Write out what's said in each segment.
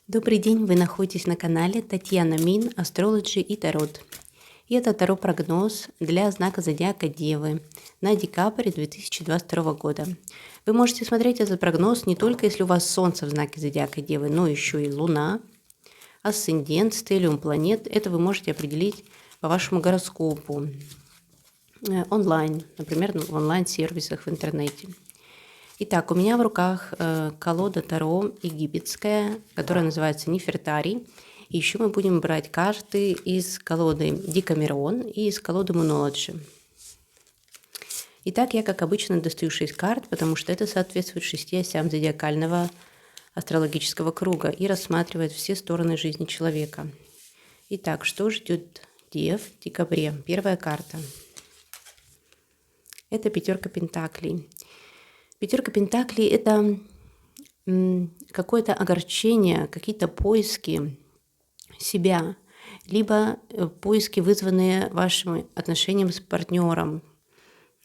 Добрый день, вы находитесь на канале Татьяна Мин, Астрологи и Тарот. И это Таро-прогноз для знака зодиака Девы на декабрь 2022 года. Вы можете смотреть этот прогноз не только если у вас Солнце в знаке зодиака Девы, но еще и Луна, асцендент, стеллиум планет. Это вы можете определить по вашему гороскопу онлайн, например, в онлайн-сервисах в интернете. Итак, у меня в руках колода Таро египетская, которая называется Нефертари. И еще мы будем брать карты из колоды Декамерон и из колоды Мунологи. Итак, я, как обычно, достаю 6 карт, потому что это соответствует 6 осям зодиакального астрологического круга и рассматривает все стороны жизни человека. Итак, что ждет Дев в декабре? Первая карта. Это пятерка пентаклей. Пятерка пентаклей – это какое-то огорчение, какие-то поиски себя, либо поиски, вызванные вашим отношением с партнером.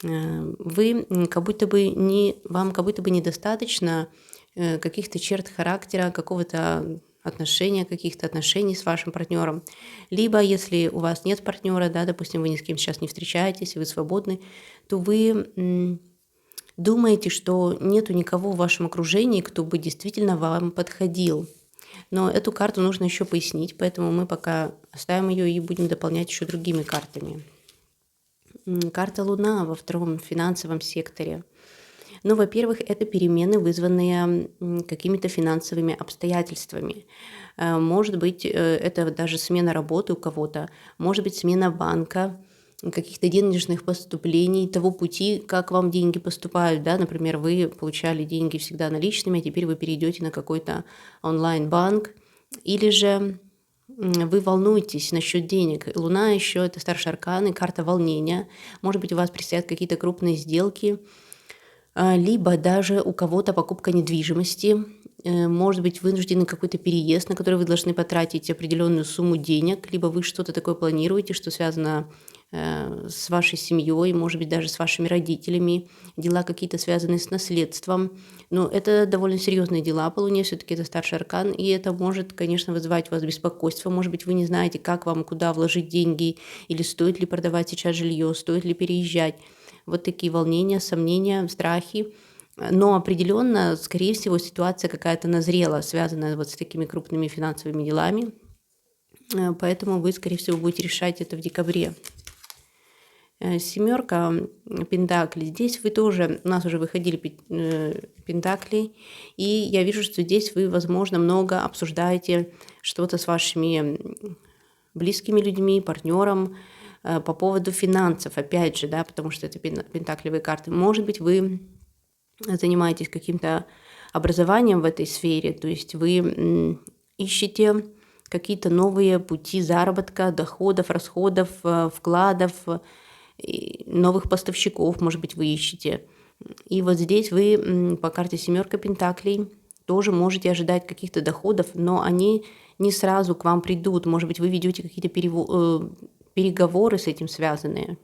Вам как будто бы недостаточно каких-то черт характера, какого-то отношения, каких-то отношений с вашим партнером. Либо, если у вас нет партнера, да, допустим, вы ни с кем сейчас не встречаетесь, и вы свободны, то вы думаете, что нету никого в вашем окружении, кто бы действительно вам подходил. Но эту карту нужно еще пояснить, поэтому мы пока оставим ее и будем дополнять еще другими картами. Карта Луна во втором финансовом секторе. Ну, во-первых, это перемены, вызванные какими-то финансовыми обстоятельствами. Может быть, это даже смена работы у кого-то, может быть, смена банка, каких-то денежных поступлений, того пути, как вам деньги поступают, да, например, вы получали деньги всегда наличными, а теперь вы перейдете на какой-то онлайн-банк, или же вы волнуетесь насчет денег. Луна еще это старший аркан и карта волнения. Может быть, у вас предстоят какие-то крупные сделки, либо даже у кого-то покупка недвижимости, может быть, вынужденный какой-то переезд, на который вы должны потратить определенную сумму денег, либо вы что-то такое планируете, что связано с вашей семьей, может быть, даже с вашими родителями, дела какие-то связанные с наследством. Но это довольно серьезные дела по Луне, все-таки это старший аркан, и это может, конечно, вызывать у вас беспокойство. Может быть, вы не знаете, как вам, куда вложить деньги, или стоит ли продавать сейчас жилье, стоит ли переезжать. Вот такие волнения, сомнения, страхи. Но определенно, скорее всего, ситуация какая-то назрела, связанная вот с такими крупными финансовыми делами. Поэтому вы, скорее всего, будете решать это в декабре. Семерка пентаклей. Здесь вы тоже, у нас уже выходили пентакли, и я вижу, что здесь вы, возможно, много обсуждаете что-то с вашими близкими людьми, партнером по поводу финансов, опять же, да, потому что это пентаклевые карты. Может быть, вы занимаетесь каким-то образованием в этой сфере, то есть вы ищете какие-то новые пути заработка, доходов, расходов, вкладов, новых поставщиков, может быть, вы ищете. И вот здесь вы по карте семерка пентаклей тоже можете ожидать каких-то доходов, но они не сразу к вам придут. Может быть, вы ведете какие-то переговоры с этим связанные.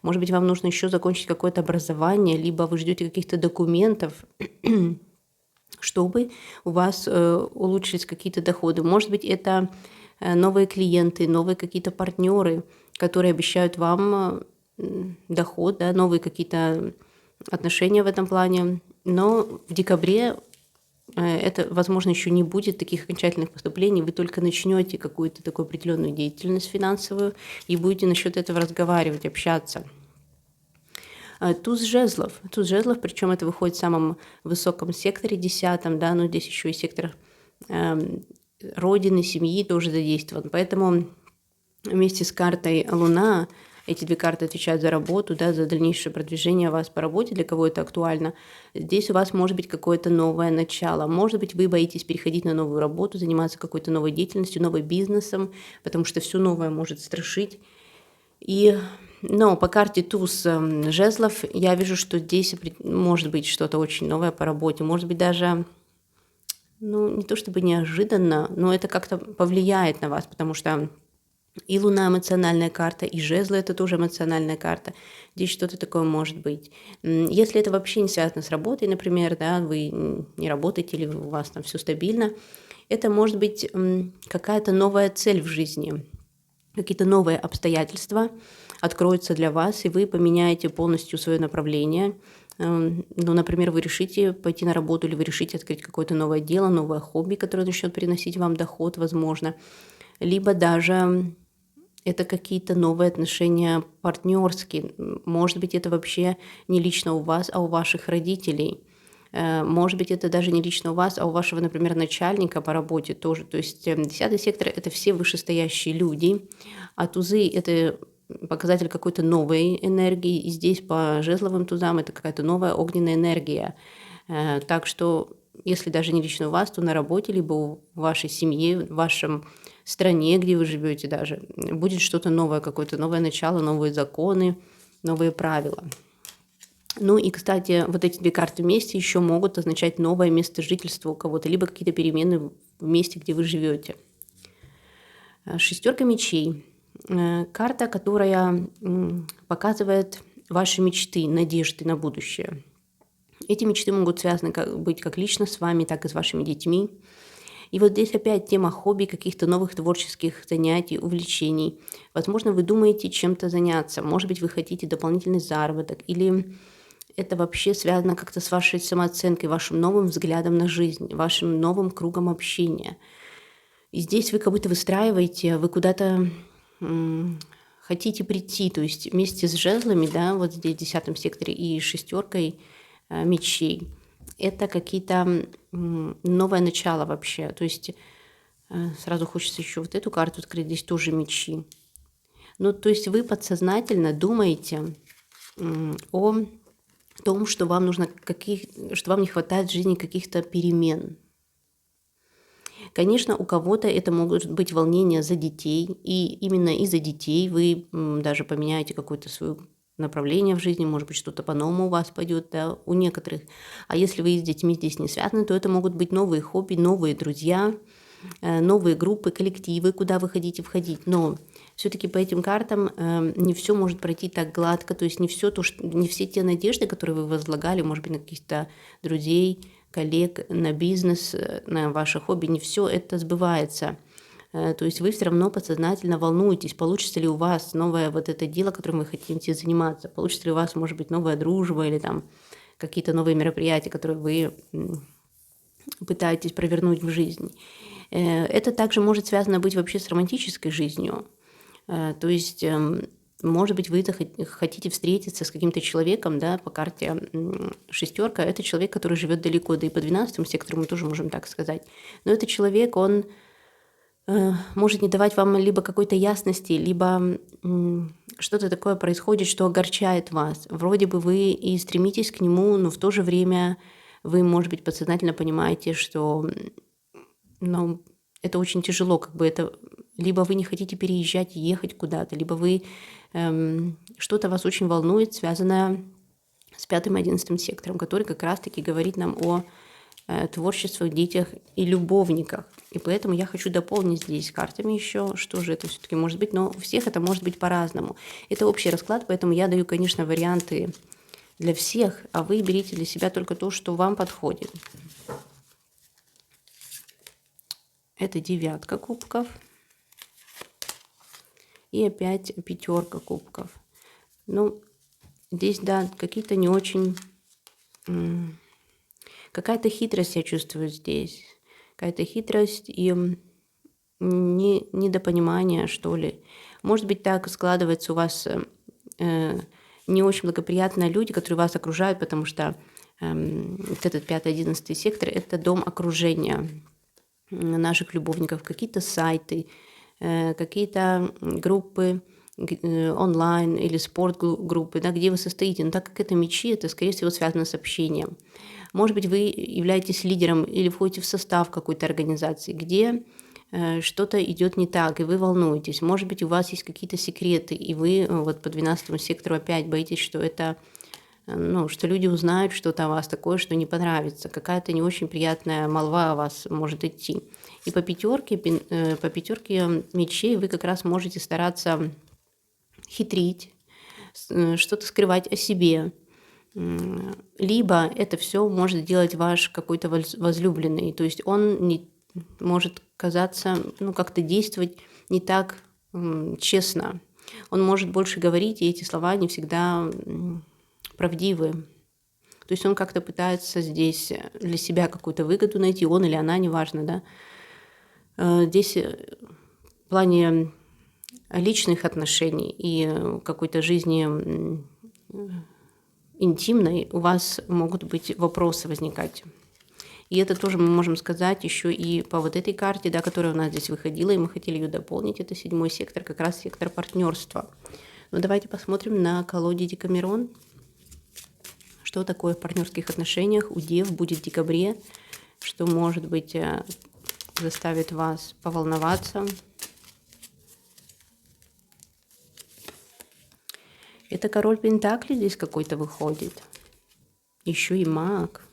Может быть, вам нужно еще закончить какое-то образование, либо вы ждете каких-то документов, чтобы у вас улучшились какие-то доходы. Может быть, это новые клиенты, новые какие-то партнеры, которые обещают вам доход, да, новые какие-то отношения в этом плане. Но в декабре это, возможно, еще не будет таких окончательных поступлений. Вы только начнете какую-то такую определенную деятельность финансовую и будете насчет этого разговаривать, общаться. Туз жезлов. Туз жезлов, причем это выходит в самом высоком секторе, 10-м, да, но здесь еще и сектор родины, семьи тоже задействован. Поэтому вместе с картой Луна, эти две карты отвечают за работу, да, за дальнейшее продвижение вас по работе, для кого это актуально. Здесь у вас может быть какое-то новое начало. Может быть, вы боитесь переходить на новую работу, заниматься какой-то новой деятельностью, новым бизнесом, потому что все новое может страшить. Но по карте туз жезлов я вижу, что здесь может быть что-то очень новое по работе. Может быть, даже, не то чтобы неожиданно, но это как-то повлияет на вас, потому что и Луна эмоциональная карта, и жезлы это тоже эмоциональная карта. Здесь что-то такое может быть. Если это вообще не связано с работой, например, да, вы не работаете или у вас там все стабильно, Это может быть какая-то новая цель в жизни, какие-то новые обстоятельства откроются для вас, и вы поменяете полностью свое направление. Ну, например, вы решите пойти на работу, или вы решите открыть какое-то новое дело, новое хобби, которое начнет приносить вам доход, возможно. Либо даже это какие-то новые отношения партнерские. Может быть, это вообще не лично у вас, а у ваших родителей. Может быть, это даже не лично у вас, а у вашего, например, начальника по работе тоже. То есть 10-й сектор – это все вышестоящие люди, а тузы – это показатель какой-то новой энергии. И здесь по жезловым тузам это какая-то новая огненная энергия. Так что, если даже не лично у вас, то на работе, либо в вашей семье, в вашем стране, где вы живете даже, будет что-то новое, какое-то новое начало, новые законы, новые правила. Ну и, кстати, вот эти две карты вместе еще могут означать новое место жительства у кого-то, либо какие-то перемены в месте, где вы живете. 6 мечей. Карта, которая показывает ваши мечты, надежды на будущее. Эти мечты могут связаны быть как лично с вами, так и с вашими детьми. И вот здесь опять тема хобби, каких-то новых творческих занятий, увлечений. Возможно, вы думаете чем-то заняться. Может быть, вы хотите дополнительный заработок. Или это вообще связано как-то с вашей самооценкой, вашим новым взглядом на жизнь, вашим новым кругом общения. И здесь вы как будто выстраиваете, вы куда-то хотите прийти. То есть вместе с жезлами, да, вот здесь в 10 секторе и 6 мечей. Это какие-то новое начало вообще. То есть сразу хочется еще вот эту карту открыть, здесь тоже мечи. Ну, то есть вы подсознательно думаете о том, что вам нужно что вам не хватает в жизни каких-то перемен. Конечно, у кого-то это могут быть волнения за детей, и именно из-за детей вы даже поменяете какое-то свое направление в жизни, может быть, что-то по-новому у вас пойдет, да, у некоторых. А если вы с детьми здесь не связаны, то это могут быть новые хобби, новые друзья, новые группы, коллективы, куда вы хотите входить. Но все-таки по этим картам не все может пройти так гладко, то есть не все те надежды, которые вы возлагали, может быть, на каких-то друзей, коллег, на бизнес, на ваше хобби, не все это сбывается. То есть вы все равно подсознательно волнуетесь, получится ли у вас новое вот это дело, которым вы хотите заниматься, получится ли у вас, может быть, новая дружба или там какие-то новые мероприятия, которые вы пытаетесь провернуть в жизни. Это также может связано быть вообще с романтической жизнью. То есть, может быть, вы хотите встретиться с каким-то человеком, да, по карте 6. Это человек, который живет далеко, да и по 12 сектору мы тоже можем так сказать. Но этот человек, он может не давать вам либо какой-то ясности, либо что-то такое происходит, что огорчает вас. Вроде бы вы и стремитесь к нему, но в то же время вы, может быть, подсознательно понимаете, что это очень тяжело, как бы это либо вы не хотите переезжать, ехать куда-то, либо вы что-то вас очень волнует, связанное с 5 и 11 сектором, который как раз-таки говорит нам о творчествах, детях и любовниках. И поэтому я хочу дополнить здесь картами еще, что же это все-таки может быть, но у всех это может быть по-разному. Это общий расклад, поэтому я даю, конечно, варианты для всех, а вы берите для себя только то, что вам подходит. Это 9 кубков. И опять 5 кубков. Ну, здесь, да, какие-то не очень... Какая-то хитрость я чувствую здесь. Какая-то хитрость и недопонимание, что ли. Может быть, так складывается у вас не очень благоприятные люди, которые вас окружают, потому что вот этот 5-11 сектор – это дом окружения наших любовников, какие-то сайты, какие-то группы онлайн или спортгруппы, да, где вы состоите. Но так как это мечи, это, скорее всего, связано с общением. Может быть, вы являетесь лидером или входите в состав какой-то организации, где что-то идет не так, и вы волнуетесь. Может быть, у вас есть какие-то секреты, и вы вот по 12 сектору опять боитесь, что это, что люди узнают что-то о вас такое, что не понравится. Какая-то не очень приятная молва о вас может идти. И по пятерке мечей вы как раз можете стараться хитрить, что-то скрывать о себе. Либо это все может делать ваш какой-то возлюбленный. То есть он может казаться, как-то действовать не так честно. Он может больше говорить, и эти слова не всегда правдивы. То есть он как-то пытается здесь для себя какую-то выгоду найти, он или она, неважно, да. Здесь в плане личных отношений и какой-то жизни интимной у вас могут быть вопросы возникать. И это тоже мы можем сказать еще и по вот этой карте, да, которая у нас здесь выходила, и мы хотели ее дополнить. Это 7-й сектор, как раз сектор партнерства. Но давайте посмотрим на колоде Декамерон. Что такое в партнерских отношениях у Дев будет в декабре, что, может быть, заставит вас поволноваться. Это король Пентаклей здесь какой-то выходит. Еще и маг.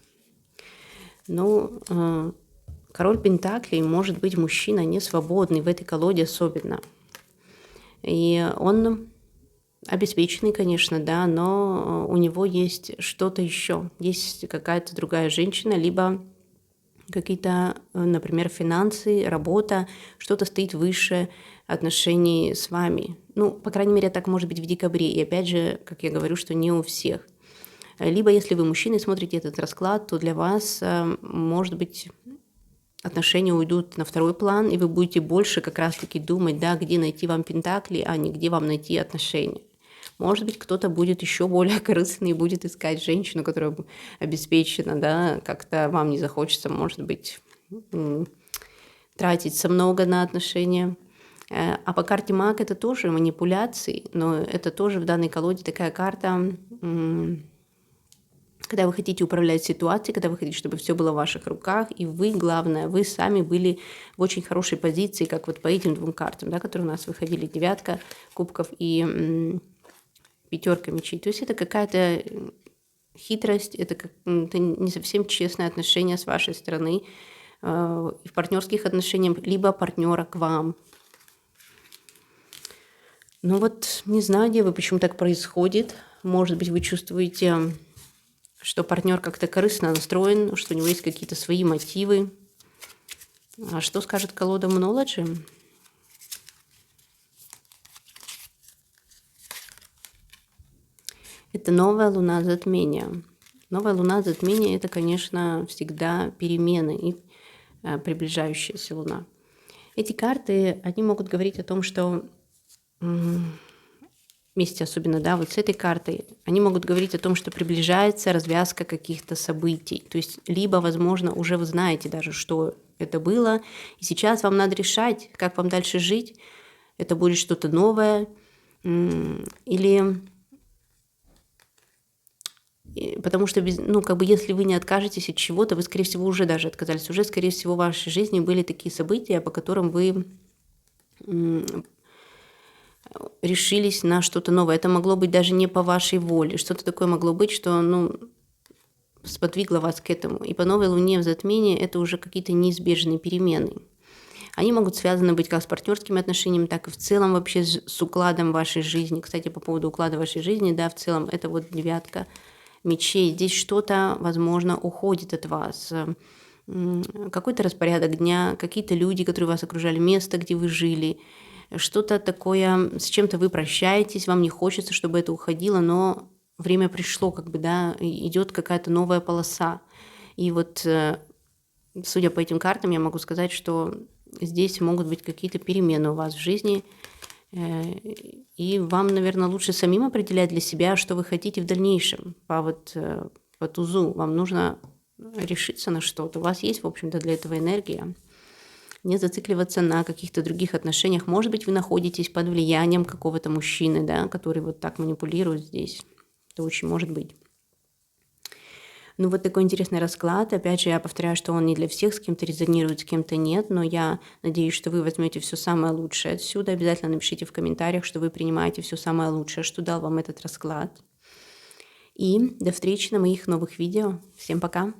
Но король Пентаклей может быть мужчина не свободный, в этой колоде особенно. И он обеспеченный, конечно, да, но у него есть что-то еще. Есть какая-то другая женщина, либо какие-то, например, финансы, работа, что-то стоит выше отношений с вами. По крайней мере, так может быть в декабре. И опять же, как я говорю, что не у всех. Либо, если вы мужчина и смотрите этот расклад, то для вас, может быть, отношения уйдут на второй план, и вы будете больше как раз-таки думать, да, где найти вам пентакли, а не где вам найти отношения. Может быть, кто-то будет еще более корыстный и будет искать женщину, которая обеспечена, да, как-то вам не захочется, может быть, тратиться много на отношения. А по карте маг это тоже манипуляции, но это тоже в данной колоде такая карта, когда вы хотите управлять ситуацией, когда вы хотите, чтобы все было в ваших руках, и вы, главное, вы сами были в очень хорошей позиции, как вот по этим двум картам, да, которые у нас выходили, 9 кубков и 5 мечей. То есть это какая-то хитрость, это не совсем честное отношение с вашей стороны в партнерских отношениях, либо партнера к вам. Не знаю, девы, почему так происходит. Может быть, вы чувствуете, что партнер как-то корыстно настроен, что у него есть какие-то свои мотивы. А что скажет колода Moonology? Это новая луна затмения. Новая луна затмения – это, конечно, всегда перемены и приближающаяся луна. Эти карты, они могут говорить о том, что вместе особенно, да, вот с этой картой, они могут говорить о том, что приближается развязка каких-то событий. То есть либо, возможно, уже вы знаете даже, что это было, и сейчас вам надо решать, как вам дальше жить. Это будет что-то новое или... Потому что, если вы не откажетесь от чего-то, вы, скорее всего, уже даже отказались. Уже, скорее всего, в вашей жизни были такие события, по которым вы решились на что-то новое. Это могло быть даже не по вашей воле. Что-то такое могло быть, что сподвигло вас к этому. И по новой луне в затмении это уже какие-то неизбежные перемены. Они могут связаны быть как с партнерскими отношениями, так и в целом вообще с укладом вашей жизни. Кстати, по поводу уклада вашей жизни, да, в целом это вот 9 мечей. Здесь что-то, возможно, уходит от вас. Какой-то распорядок дня, какие-то люди, которые вас окружали, место, где вы жили. Что-то такое, с чем-то вы прощаетесь, вам не хочется, чтобы это уходило, но время пришло, идет какая-то новая полоса. И вот, судя по этим картам, я могу сказать, что здесь могут быть какие-то перемены у вас в жизни, и вам, наверное, лучше самим определять для себя, что вы хотите в дальнейшем. По тузу вам нужно решиться на что-то. У вас есть, в общем-то, для этого энергия. Не зацикливаться на каких-то других отношениях. Может быть, вы находитесь под влиянием какого-то мужчины, да, который вот так манипулирует здесь. Это очень может быть. Вот такой интересный расклад. Опять же, я повторяю, что он не для всех, с кем-то резонирует, с кем-то нет, но я надеюсь, что вы возьмете все самое лучшее отсюда. Обязательно напишите в комментариях, что вы принимаете все самое лучшее, что дал вам этот расклад. И до встречи на моих новых видео. Всем пока!